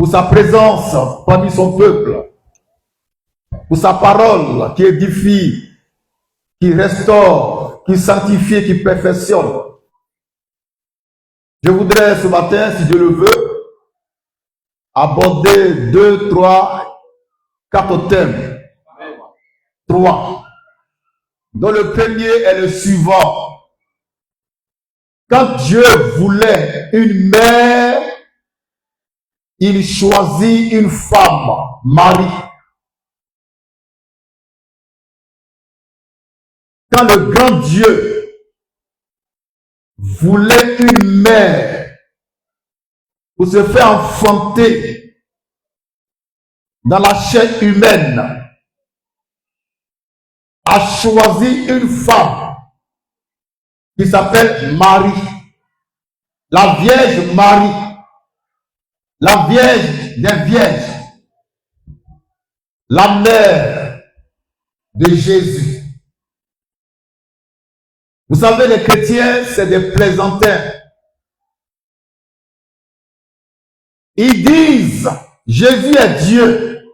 pour sa présence parmi son peuple, pour sa parole qui édifie, qui restaure, qui sanctifie, qui perfectionne. Je voudrais ce matin, si Dieu le veut, aborder 2, 3, 4 thèmes. 3. Dont le premier est le suivant. Quand Dieu voulait une mère, il choisit une femme, Marie. Quand le grand Dieu voulait une mère pour se faire enfanter dans la chair humaine, a choisi une femme qui s'appelle Marie, la Vierge Marie, la Vierge des Vierges, la mère de Jésus. Vous savez, les chrétiens, c'est des plaisantins. Ils disent, Jésus est Dieu,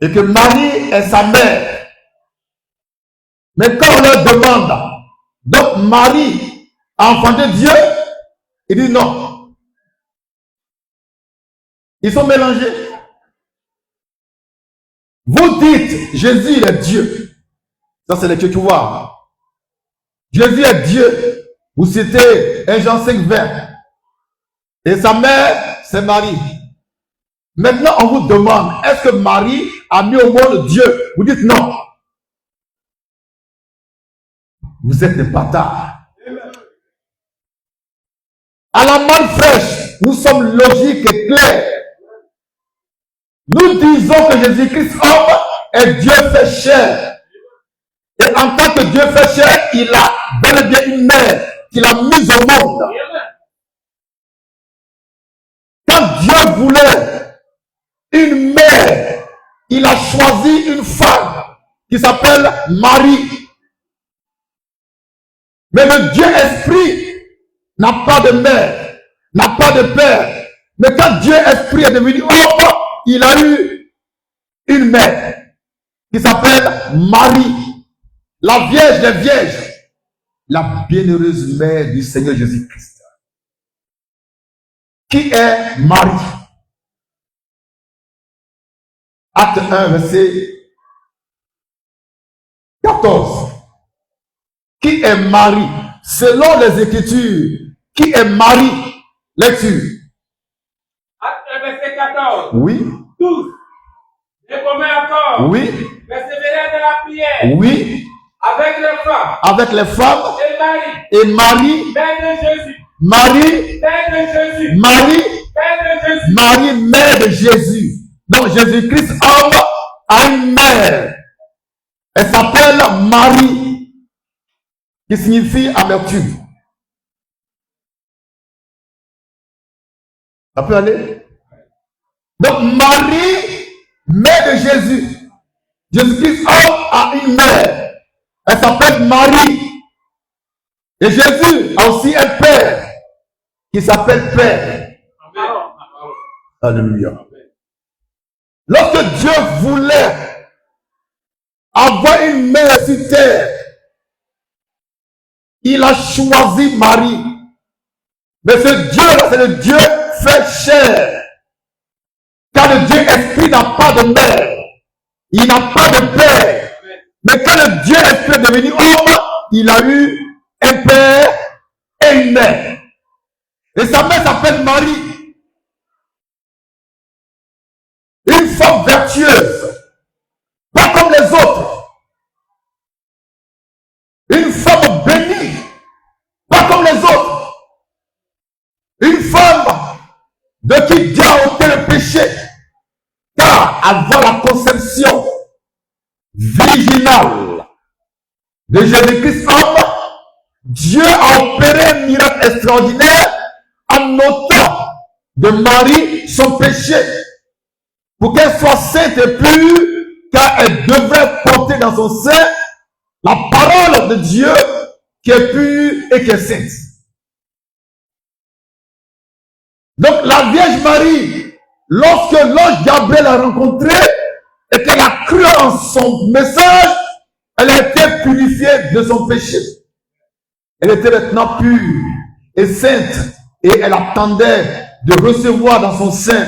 et que Marie est sa mère. Mais quand on leur demande, donc Marie a enfanté Dieu, ils disent non. Ils sont mélangés. Vous dites, Jésus il est Dieu. Ça, c'est l'écriture. Jésus est Dieu. Vous citez 1 Jean 5, 20. Et sa mère, c'est Marie. Maintenant, on vous demande, est-ce que Marie a mis au monde Dieu? Vous dites non. Vous êtes des bâtards. À la main fraîche, nous sommes logiques et clairs. Nous disons que Jésus-Christ, homme, est Dieu fait chair. Et en tant que Dieu fait chair, il a bel et bien une mère qu'il a mise au monde. Quand Dieu voulait une mère, il a choisi une femme qui s'appelle Marie. Mais le Dieu esprit n'a pas de mère, n'a pas de père. Mais quand Dieu esprit est devenu homme, il a eu une mère qui s'appelle Marie. La Vierge des Vierges, la bienheureuse mère du Seigneur Jésus-Christ. Qui est Marie? Acte 1, verset 14. Qui est Marie? Selon les Écritures, qui est Marie? Lecture. Acte 1, verset 14. Oui. 12. Le commun accord. Oui. Persévérer de la prière. Oui. Avec les femmes. Avec les femmes. Et Marie. Et Marie. Mère de Jésus. Marie. Mère de Jésus. Marie. Mère de Jésus. Marie, mère de Jésus. Donc Jésus-Christ, homme, a une mère. Elle s'appelle Marie, qui signifie amertume. Ça peut aller? Donc Marie, mère de Jésus. Jésus-Christ, homme, a une mère. Elle s'appelle Marie. Et Jésus a aussi un père qui s'appelle Père. Alléluia. Lorsque Dieu voulait avoir une mère sur terre, il a choisi Marie. Mais ce Dieu-là, c'est le Dieu fait chair. Car le Dieu esprit n'a pas de mère. Il n'a pas de père. Mais quand le Dieu esprit est devenu homme, il a eu un père et une mère. Et sa mère s'appelle Marie. Une femme vertueuse. Pas comme les autres. Une femme bénie. Pas comme les autres. Une femme de qui Dieu a ôté le péché. Car avant la conception virginale de Jésus-Christ homme, Dieu a opéré un miracle extraordinaire en ôtant de Marie son péché pour qu'elle soit sainte et pure, car elle devrait porter dans son sein la parole de Dieu qui est pure et qui est sainte. Donc la Vierge Marie, lorsque l'ange Gabriel l'a rencontrée et qu'elle a cru en son message, elle a été purifiée de son péché. Elle était maintenant pure et sainte et elle attendait de recevoir dans son sein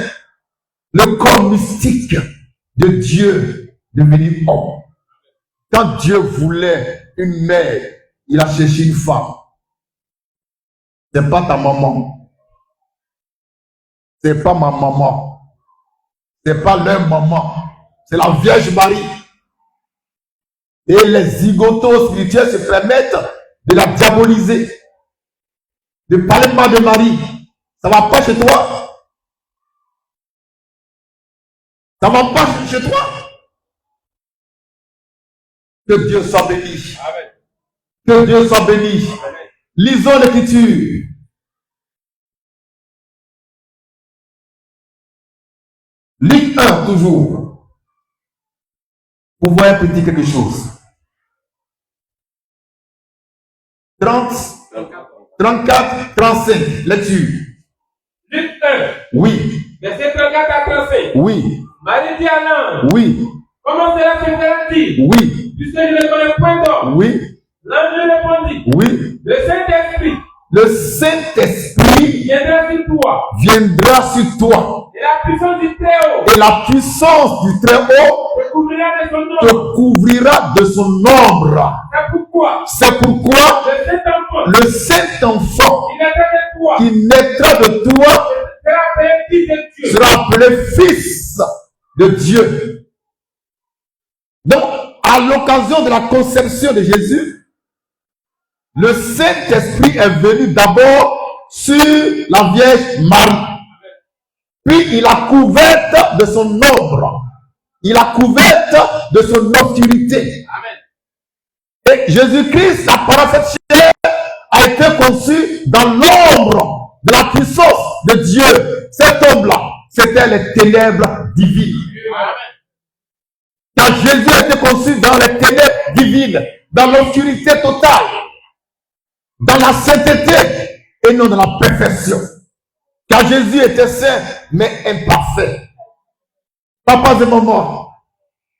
le corps mystique de Dieu devenu homme. Quand Dieu voulait une mère, il a cherché une femme. C'est pas ta maman. C'est pas ma maman. C'est pas leur maman. C'est la Vierge Marie. Et les zigotos spirituels se permettent de la diaboliser. Ne parlez pas de Marie. Ça va pas chez toi. Ça va pas chez toi. Que Dieu soit béni. Amen. Que Dieu soit béni. Amen. Lisons l'écriture. Ligue 1 toujours. Pour voir un petit quelque chose. 30, 34, 35. Lecture. Luc 1, Oui. verset 34 à 35. Oui. Marie dit à l'ange, Oui. comment cela se fera-t-il? Oui. Puisque je ne connais point d'homme. Oui. L'ange lui répondit, Oui. le Saint-Esprit Le Saint-Esprit viendra sur toi, viendra sur toi. et la puissance du Très-Haut Et la puissance du Très-Haut te couvrira de son nom. te couvrira de son ombre. C'est pourquoi C'est pourquoi le Saint-Enfant le Saint-Enfant qui naîtra de qui naîtra de toi toi sera appelé fils de Dieu. sera appelé fils de Dieu. Donc, à l'occasion de la conception de Jésus, le Saint-Esprit est venu d'abord sur la Vierge Marie. Puis il a couverte de son ombre. Il a couverte de son obscurité. Amen. Et Jésus-Christ, la parole chair, a été conçu dans l'ombre de la puissance de Dieu. Cet ombre-là, c'était les ténèbres divines. Amen. Quand Jésus a été conçu dans les ténèbres divines, dans l'obscurité totale, dans la sainteté et non dans la perfection. Car Jésus était saint, mais imparfait. Papa et maman.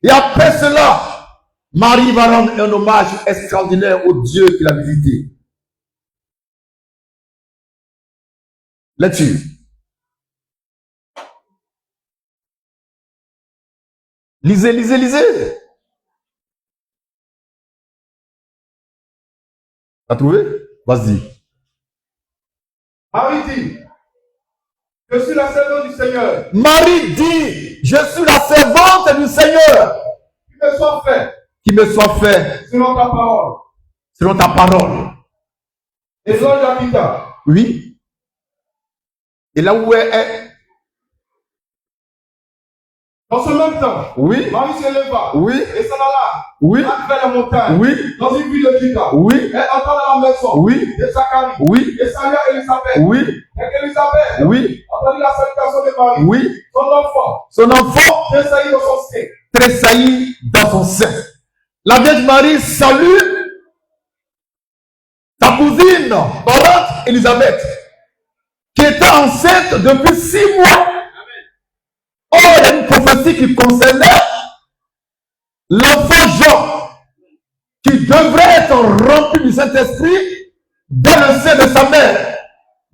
Et après cela, Marie va rendre un hommage extraordinaire au Dieu qui l'a visité. Là-dessus. Lisez, lisez, lisez. T'as trouvé? Vas-y. Marie dit, je suis la servante du Seigneur, Marie dit, je suis la servante du Seigneur. qu'il me soit fait Qui me soit fait selon ta parole. selon ta parole. Et l'ange habita. Oui. Et là où elle est, Dans ce même temps, oui, Marie se leva oui, et s'en alla oui, vers la montagne, oui, dans une ville de Juda. oui, Elle entra dans la maison oui, de Zacharie oui, et salua Élisabeth. oui, Et qu'Élisabeth oui, entendit la salutation de Marie. oui. Son enfant Son enfant tressaillit dans son sein. tressaillit dans son sein. La Vierge Marie salue sa cousine, parente Élisabeth, qui était enceinte depuis 6 mois. Or, il y a une prophétie qui concernait l'enfant Jean, qui devrait être rempli du Saint-Esprit dans le sein de sa mère.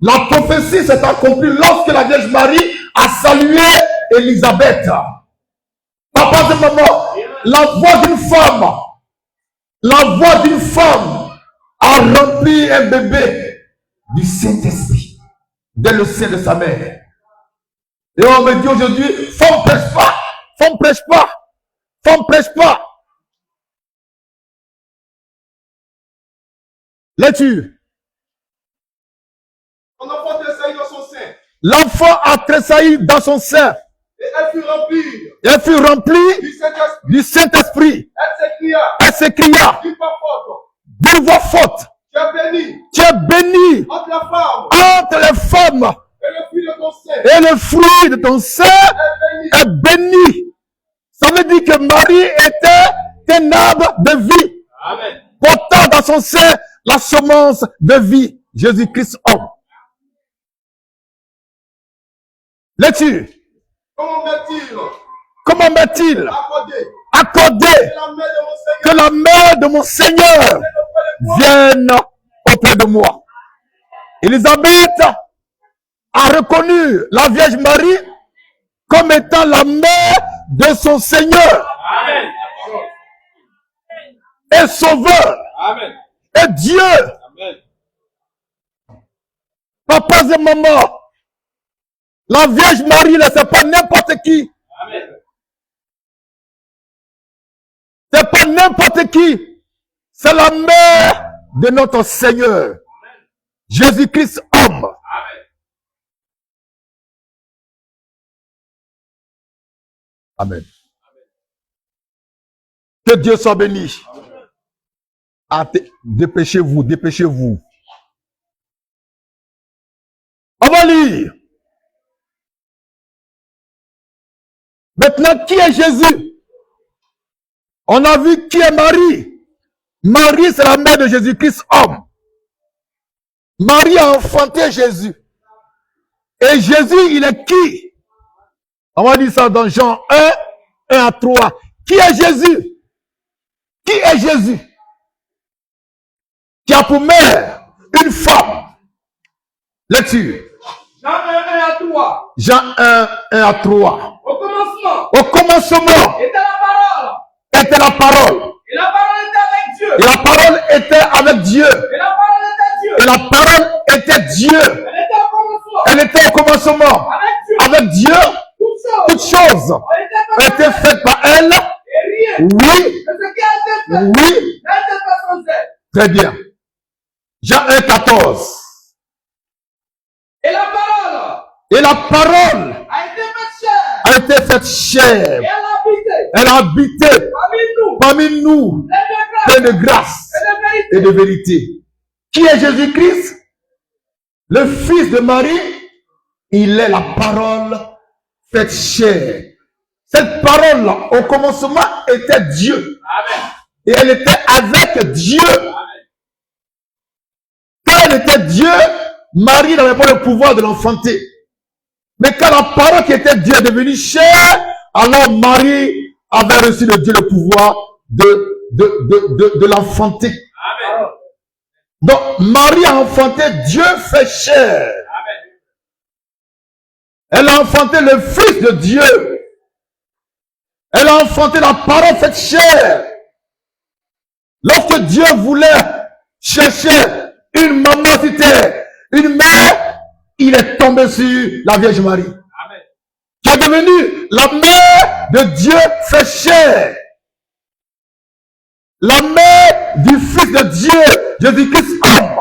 La prophétie s'est accomplie lorsque la Vierge Marie a salué Élisabeth. Papa et maman, la voix d'une femme a rempli un bébé du Saint-Esprit dans le sein de sa mère. Et on me dit aujourd'hui, femme prêche pas, femme prêche pas, femme prêche pas. Lecture. Son enfant tressaillit dans son sein. L'enfant a tressailli dans son sein. Et elle fut remplie Elle fut remplie du Saint-Esprit. du Saint-Esprit. Elle s'écria Elle s'écria d'une voix forte, d'une voix forte, tu es bénie tu es bénie entre la femme entre les femmes et le fruit de ton sein. et le fruit de ton sein Elle est bénie. est béni. Ça veut dire que Marie était un arbre de vie, Amen. portant dans son sein la semence de vie, Jésus-Christ homme. L'es-tu? Comment m'est-il accordé que la main de mon Seigneur que la main de mon Seigneur vienne auprès de moi? Élisabeth a reconnu la Vierge Marie comme étant la mère de son Seigneur Amen. et Sauveur Amen. et Dieu. Amen. Papas et mamans, la Vierge Marie, là, c'est pas n'importe qui. Amen. C'est pas n'importe qui. C'est la mère de notre Seigneur. Jésus-Christ homme. Amen. Amen. Que Dieu soit béni. Dépêchez-vous, dépêchez-vous. On va lire. Maintenant, qui est Jésus? On a vu qui est Marie. Marie, c'est la mère de Jésus-Christ homme. Marie a enfanté Jésus. Et Jésus, il est qui? On va dire ça dans Jean 1, 1 à 3. Qui est Jésus? Qui est Jésus? Qui a pour mère une femme. Lecture. Jean 1 à 3. Jean 1, 1 à 3. Au commencement Au commencement était la parole. était la parole. Et la parole était avec Dieu. Et la parole était avec Dieu. Et la parole était Dieu. Et la parole était Dieu. Elle était au commencement. Elle était au commencement Avec Dieu. avec Dieu. Toutes choses. Toutes choses Elle était étaient faites par elle. et rien. Oui, De ce qui a été fait. oui. N'a été fait sans elle. Très bien. Jean 1, 14. Et la parole Et la parole a été faite chair. a été faite Et chair. elle a habité Elle a habité parmi nous. parmi nous, Pleine de grâce plein de grâce et de vérité. et de vérité. Qui est Jésus-Christ? Le fils de Marie. Il est la parole faite chair. Cette parole-là, au commencement, était Dieu. Amen. Et elle était avec Dieu. Amen. Quand elle était Dieu, Marie n'avait pas le pouvoir de l'enfanter. Mais quand la parole qui était Dieu est devenue chair, alors Marie avait reçu de Dieu le pouvoir de l'enfanter. Amen. Donc, Marie a enfanté Dieu fait chair. Amen. Elle a enfanté le Fils de Dieu. Elle a enfanté la parole faite chair. Lorsque Dieu voulait chercher une maman sur terre, une mère, il est tombé sur la Vierge Marie, Amen. qui est devenue la mère de Dieu fait chair. La mère du Fils de Dieu, Jésus-Christ homme.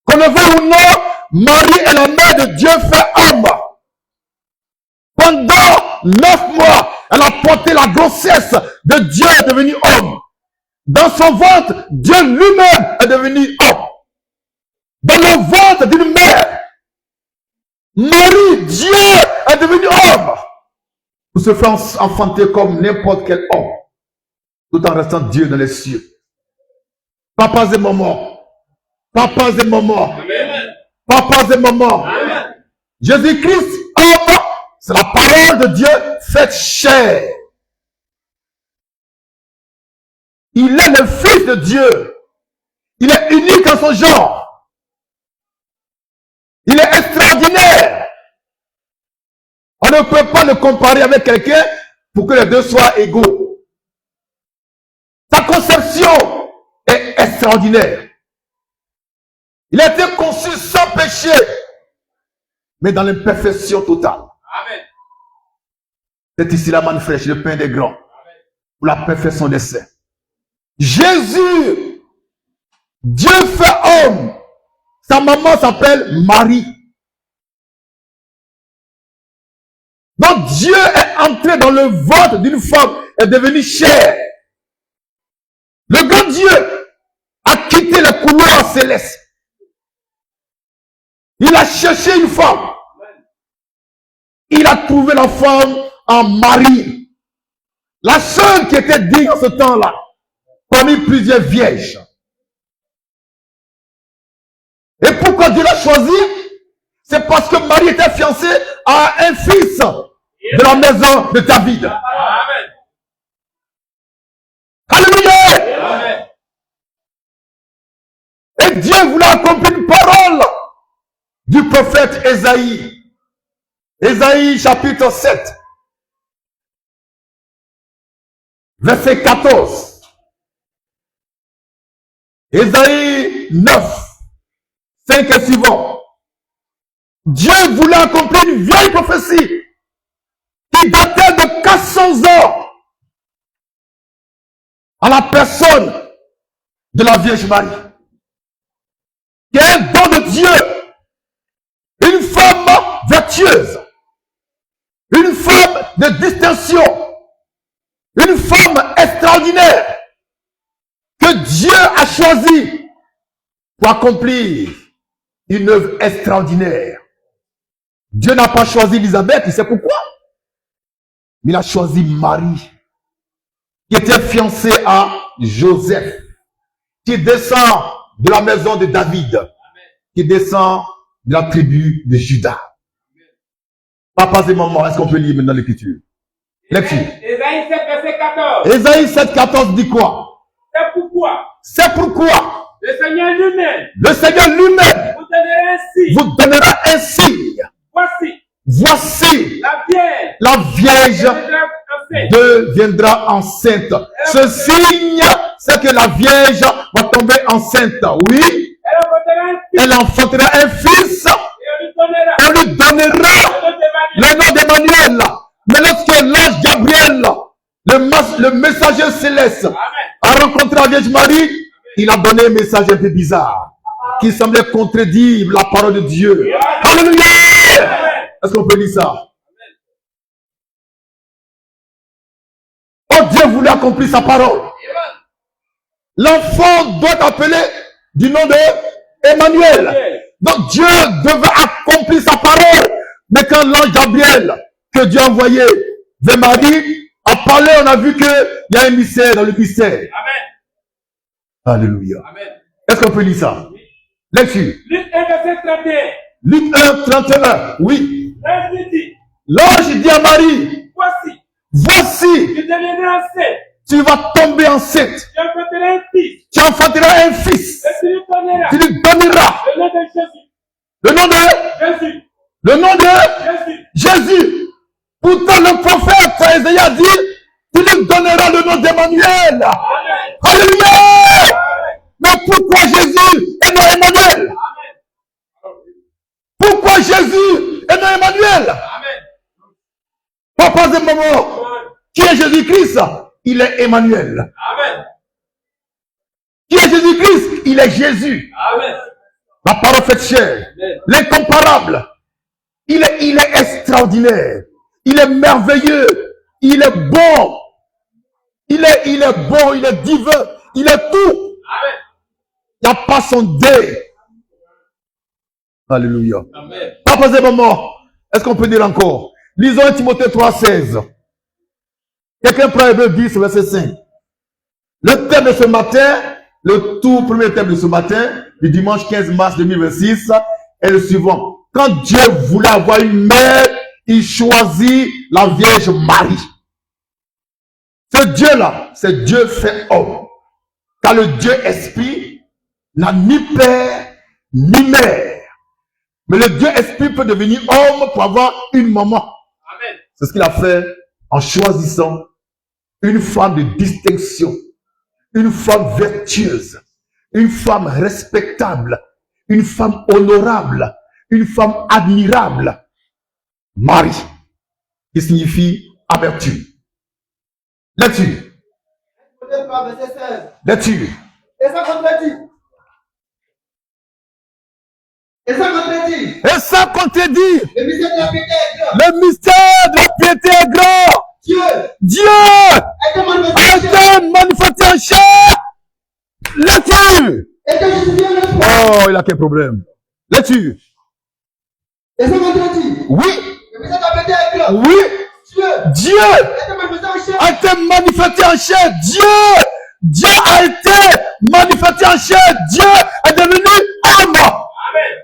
Qu'on le veuille ou non, Marie est la mère de Dieu fait homme. Pendant 9 mois, elle a porté la grossesse de Dieu est devenu homme. Dans son ventre, Dieu lui-même est devenu homme. Dans le ventre d'une mère, Marie, Dieu est devenu homme. Pour se faire enfanter comme n'importe quel homme, tout en restant Dieu dans les cieux. Papas et mamans, papas et mamans, Amen. papas et mamans, Amen. Jésus-Christ, homme, c'est la parole de Dieu faite chair. Il est le Fils de Dieu. Il est unique en son genre. Il est extraordinaire. On ne peut pas le comparer avec quelqu'un pour que les deux soient égaux. Sa conception est extraordinaire. Il a été conçu sans péché, mais dans l'imperfection totale. Amen. C'est ici la manne fraîche, le pain des grands, pour la perfection des saints. Jésus, Dieu fait homme. Sa maman s'appelle Marie. Donc Dieu est entré dans le ventre d'une femme, est devenu chair. Le grand Dieu a quitté les couloirs célestes. Il a cherché une femme. Il a trouvé la femme en Marie. La seule qui était digne en ce temps-là, parmi plusieurs vierges. Et pourquoi Dieu l'a choisi? C'est parce que Marie était fiancée à un fils de la maison de David. Amen. Alléluia. Amen. Et Dieu voulait accomplir une parole du prophète Ésaïe. Ésaïe chapitre 7. Verset 14. Ésaïe 9. 5 et suivant. Dieu voulait accomplir une vieille prophétie qui datait de 400 ans à la personne de la Vierge Marie, qui est un don de Dieu, une femme vertueuse, une femme de distinction, une femme extraordinaire que Dieu a choisie pour accomplir une œuvre extraordinaire. Dieu n'a pas choisi Élisabeth, il sait pourquoi. Mais il a choisi Marie, qui était fiancée à Joseph, qui descend de la maison de David, qui descend de la tribu de Juda. Papa et maman, est-ce qu'on peut lire maintenant l'écriture? Lecture. Ésaïe 7, verset 14. Ésaïe 7, 14 dit quoi? C'est pourquoi C'est pourquoi le Seigneur lui-même le Seigneur lui-même vous donnera ainsi. vous donnera un signe. Voici, Voici, la Vierge la Vierge deviendra enceinte. Ce signe, c'est que la Vierge va tomber enceinte. Oui, elle enfantera un fils elle enfantera un fils. et on lui donnera On lui donnera le nom d'Emmanuel. le nom d'Emmanuel. Mais lorsque l'ange Gabriel, le messager céleste, Amen. a rencontré la Vierge Marie, il a donné un message un peu bizarre qui semblait contredire la parole de Dieu. Alléluia! Est-ce qu'on peut dire ça? Oh, Dieu voulait accomplir sa parole. L'enfant doit appeler du nom de Emmanuel. Donc Dieu devait accomplir sa parole. Mais quand l'ange Gabriel, que Dieu a envoyé vers Marie, a parlé, on a vu qu'il y a un mystère dans le mystère. Amen. Alléluia. Amen. Est-ce qu'on peut lire ça? Lecture. Luc 1, verset 31. Luc 1, 31. Oui. L'ange dit, L'ange dit à Marie, voici, voici, je deviendrai enceinte. tu vas tomber enceinte. Tu enfanteras un fils. Tu enfanteras un fils. Et tu lui donneras Tu lui donneras le nom de Jésus. le nom de Jésus. le nom de Jésus. Jésus. Pourtant, le prophète Ésaïe a dit, tu lui donneras le nom d'Emmanuel. Amen. Alléluia. Amen. Mais pourquoi Jésus et non Emmanuel? Amen. Pourquoi Jésus et non Emmanuel? Amen. Papa et maman, qui est Jésus-Christ? Il est Emmanuel. Amen. Qui est Jésus-Christ? Il est Jésus. Amen. La parole faite chair. Amen. L'incomparable. Il est extraordinaire. Il est merveilleux. Il est bon. Il est bon. Il est divin. Il est tout. Amen. Il n'y a pas son dé. Alléluia. Amen. Papa et maman, est-ce qu'on peut dire encore? Lisons 1 Timothée 3,16. Quelqu'un prend Hébreux 10, verset 5. Le thème de ce matin, le tout premier thème de ce matin, du dimanche 15 mars 2026, est le suivant. Quand Dieu voulait avoir une mère, il choisit la Vierge Marie. Ce Dieu-là, c'est Dieu fait homme. Car le Dieu esprit n'a ni père, ni mère. Mais le Dieu esprit peut devenir homme pour avoir une maman. Amen. C'est ce qu'il a fait en choisissant une femme de distinction, une femme vertueuse, une femme respectable, une femme honorable, une femme admirable. Marie, qui signifie amertume. Lecture. Verset 16. Lecture. Et ça contredit. Et ça contredit. Et ça contredit. Le mystère de la piété est grand. Le mystère de la piété est grand. Dieu a été manifesté en chair. Lecture. Et que Jésus vient le point. Oh, il a quel problème? Lecture. Et ça contredit. Oui. Le mystère de la piété est grand. Oui. Dieu Dieu a été manifesté en chair. Dieu a été manifesté en chair. Dieu est devenu homme. Amen.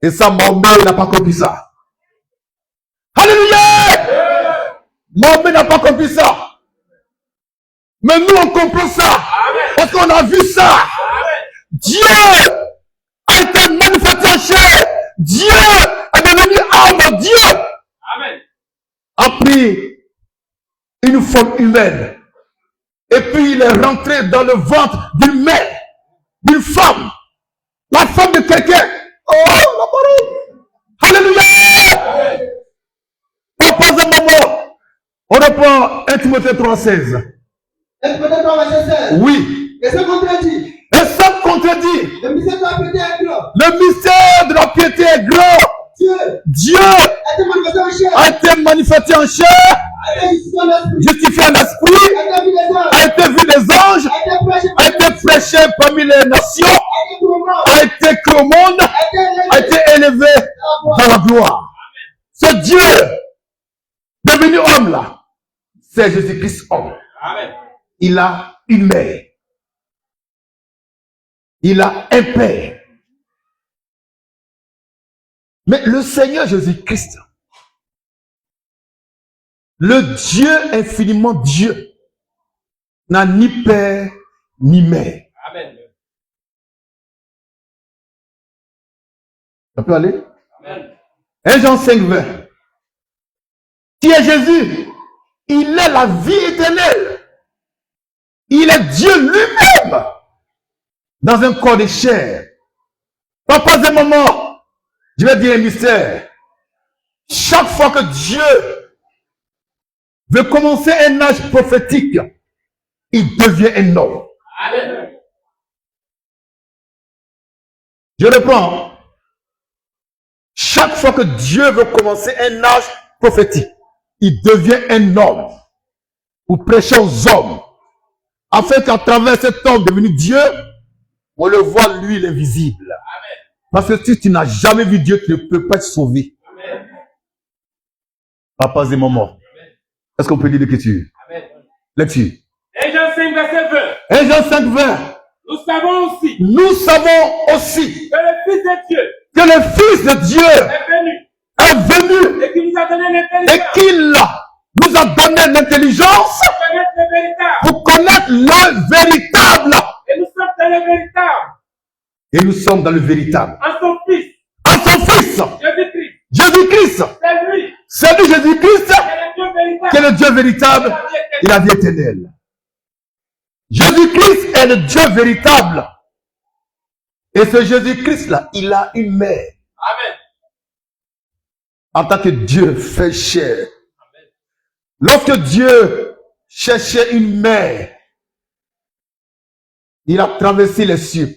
Et ça, Mahomet n'a pas compris ça. Alléluia! Mahomet n'a pas compris ça. Mais nous, on comprend ça. Parce qu'on a vu ça. Dieu a été manifesté en chair. Dieu est devenu homme. Dieu a pris une forme humaine. Et puis il est rentré dans le ventre d'une mère, d'une femme. La femme de quelqu'un. Oh, la parole. Alléluia. On passe un moment. On reprend 1 Timothée 3,16. Oui. Et ça contredit. Et ça contredit. Le mystère de la piété est grand. Le mystère de la piété est grand. Dieu a été manifesté en chair. a été manifesté en chair, justifié en esprit, a été vu des anges, a été prêché parmi les nations, a été cru au monde, a été élevé dans la gloire. Ce Dieu devenu homme là, c'est Jésus-Christ homme. Il a une mère. Il a un père. Mais le Seigneur Jésus-Christ, le Dieu infiniment Dieu, n'a ni père ni mère. Amen. Ça peut aller? Amen. 1 Jean 5, 20. Qui est Jésus? Il est la vie éternelle. Il est Dieu lui-même dans un corps de chair. Pas un moment, je vais dire un mystère. Chaque fois que Dieu veut commencer un âge prophétique, il devient un homme. Amen. Je reprends. Chaque fois que Dieu veut commencer un âge prophétique, il devient un homme pour prêcher aux hommes, afin qu'à travers cet homme devenu Dieu, on le voit lui l'invisible. Parce que si tu n'as jamais vu Dieu, tu ne peux pas être sauvé. Papa et maman. Est-ce qu'on peut lire l'écriture? Lecture. 1 Jean 5, verset 20. 1 Jean 5, 20. Nous savons aussi Que le Fils de Dieu est venu est venu et qu'il nous a donné et l'intelligence qu'il nous a donné l'intelligence pour connaître le véritable. pour connaître le véritable. Et nous sommes dans le véritable. Et nous sommes dans le véritable. En son Fils, En son Fils, Jésus-Christ. Jésus-Christ. C'est lui. C'est lui Jésus-Christ C'est le Dieu véritable. qui est le Dieu véritable et la vie éternelle. Jésus-Christ est le Dieu véritable. Et ce Jésus-Christ-là, il a une mère. Amen. En tant que Dieu fait chair. Lorsque Dieu cherchait une mère, il a traversé les cieux.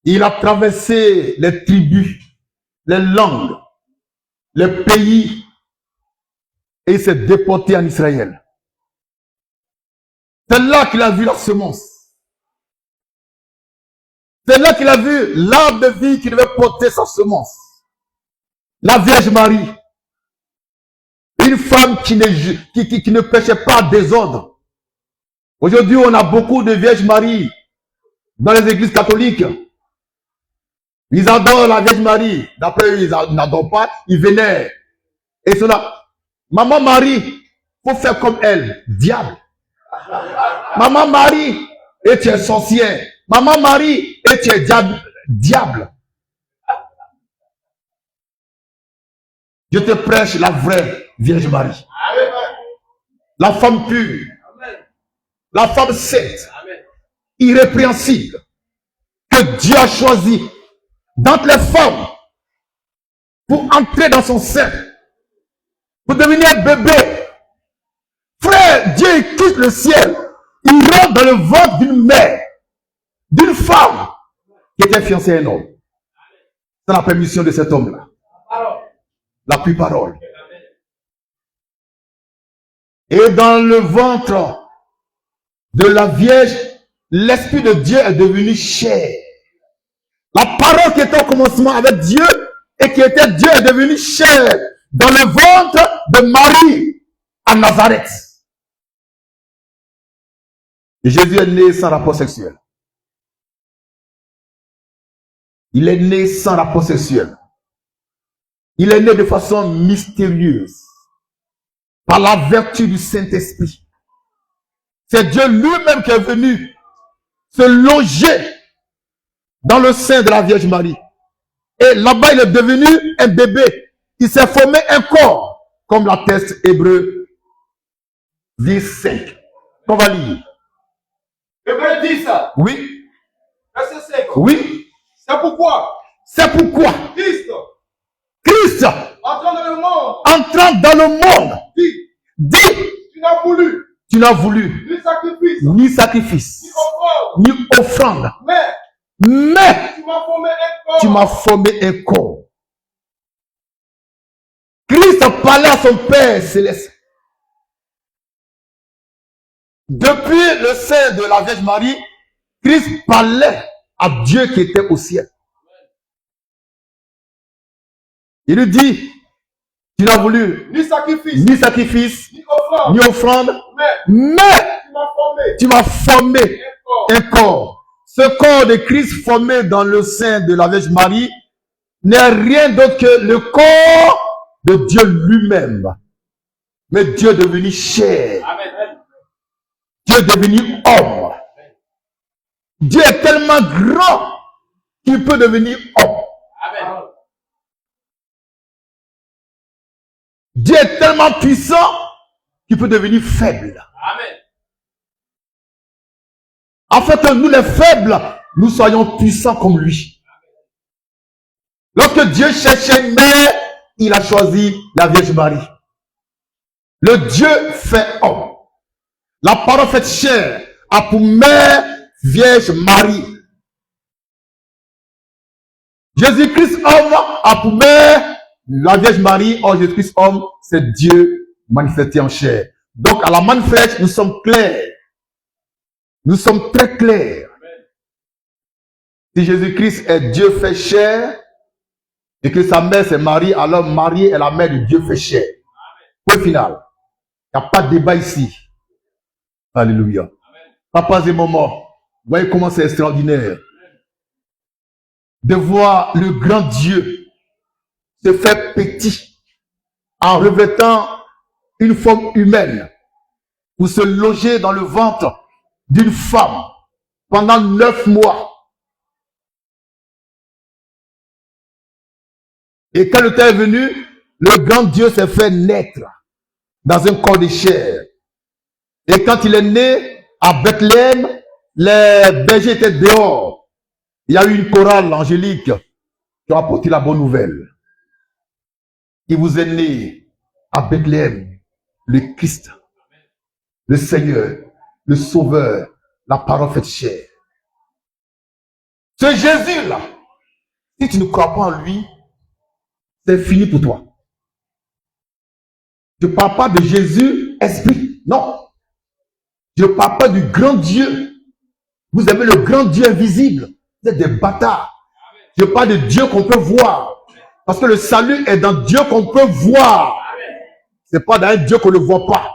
Il a traversé les tribus, les langues, les pays, et il s'est déporté en Israël. C'est là qu'il a vu la semence. C'est là qu'il a vu l'arbre de vie qui devait porter sa semence. La Vierge Marie. Une femme qui ne péchait pas désordre. Aujourd'hui, on a beaucoup de Vierges Marie dans les églises catholiques. Ils adorent la Vierge Marie. D'après eux, ils n'adorent pas, ils vénèrent. Et cela, Maman Marie, faut faire comme elle. Diable. Maman Marie, et tu es sorcière. Maman Marie, et tu es diable. Je te prêche la vraie Vierge Marie. La femme pure. La femme sainte. Irrépréhensible. Que Dieu a choisi d'entre les femmes pour entrer dans son sein. Pour devenir un bébé. Frère, Dieu quitte le ciel. Il rentre dans le ventre d'une mère. D'une femme qui était fiancée à un homme. C'est la permission de cet homme-là. La plus parole. Et dans le ventre de la Vierge, l'Esprit de Dieu est devenu chair. La parole qui était au commencement avec Dieu et qui était Dieu est devenue chair dans le ventre de Marie à Nazareth. Et Jésus est né sans rapport sexuel. Il est né sans rapport sexuel. Il est né de façon mystérieuse. Par la vertu du Saint-Esprit. C'est Dieu lui-même qui est venu se loger dans le sein de la Vierge Marie. Et là-bas, il est devenu un bébé. Il s'est formé un corps, comme l'atteste Hébreux 10:5. On va lire. Hébreux 10. Oui. Verset 5. Oui. C'est pourquoi Christ, entrant dans le monde, entrant dans le monde, dit, tu n'as voulu ni sacrifice, ni offrande, mais tu m'as formé un corps. Christ parlait à son Père céleste. Depuis le sein de la Vierge Marie, Christ parlait à Dieu qui était au ciel. Il lui dit, tu n'as voulu ni sacrifice, ni offrande, mais tu m'as formé un corps. Ce corps de Christ formé dans le sein de la Vierge Marie n'est rien d'autre que le corps de Dieu lui-même. Mais Dieu est devenu chair. Dieu est devenu homme. Dieu est tellement grand qu'il peut devenir homme. Dieu est tellement puissant qu'il peut devenir faible. Afin que nous les faibles, nous soyons puissants comme lui. Lorsque Dieu cherchait une mère, il a choisi la Vierge Marie. Le Dieu fait homme. La parole faite chair a pour mère Vierge Marie. Jésus-Christ homme a pour mère la Vierge Marie. Or Jésus-Christ homme, c'est Dieu manifesté en chair. Donc à la manifeste, nous sommes clairs. Nous sommes très clairs. Si Jésus-Christ est Dieu fait chair et que sa mère c'est Marie, alors Marie est la mère de Dieu fait chair. Point final. Il n'y a pas de débat ici. Alléluia. Papas et mamans, voyez comment c'est extraordinaire de voir le grand Dieu se faire petit en revêtant une forme humaine pour se loger dans le ventre d'une femme pendant 9 mois. Et quand le temps est venu, le grand Dieu s'est fait naître dans un corps de chair. Et quand il est né à Bethléem, les bergers étaient dehors. Il y a eu une chorale angélique qui a apporté la bonne nouvelle. Il vous est né à Bethléem le Christ, le Seigneur, le Sauveur, la parole faite chair. Ce Jésus-là, si tu ne crois pas en lui, c'est fini pour toi. Je ne parle pas de Jésus, esprit. Non. Je ne parle pas du grand Dieu. Vous avez le grand Dieu invisible. Vous êtes des bâtards. Je parle de Dieu qu'on peut voir. Parce que le salut est dans Dieu qu'on peut voir. Ce n'est pas dans un Dieu qu'on ne voit pas.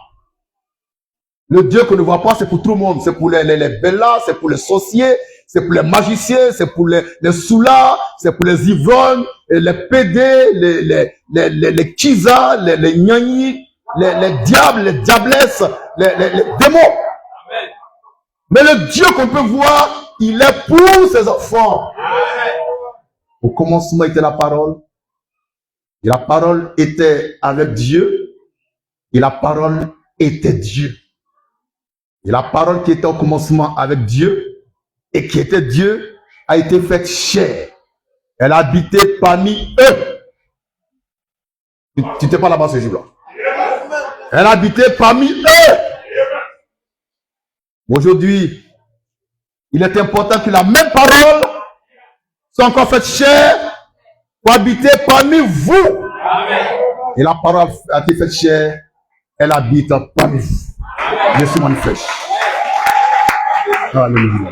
Le Dieu qu'on ne voit pas, c'est pour tout le monde. C'est pour les bellas, c'est pour les sorciers, c'est pour les magiciens, c'est pour les soulards, c'est pour les ivrognes, les pédés, les kizas, les gnagnis, les diables, les diablesses, les démons. Mais le Dieu qu'on peut voir, il est pour ses enfants. Au commencement était la parole. Et la parole était avec Dieu. Et la parole était Dieu. Et la parole qui était au commencement avec Dieu et qui était Dieu a été faite chair. Elle a habité parmi eux. Tu n'étais pas là-bas ce jour-là. Elle a habité parmi eux. Aujourd'hui, il est important que la même parole soit encore faite chair pour habiter parmi vous. Amen. Et la parole a été faite chair, elle habite parmi vous. Je suis manifeste. Alléluia.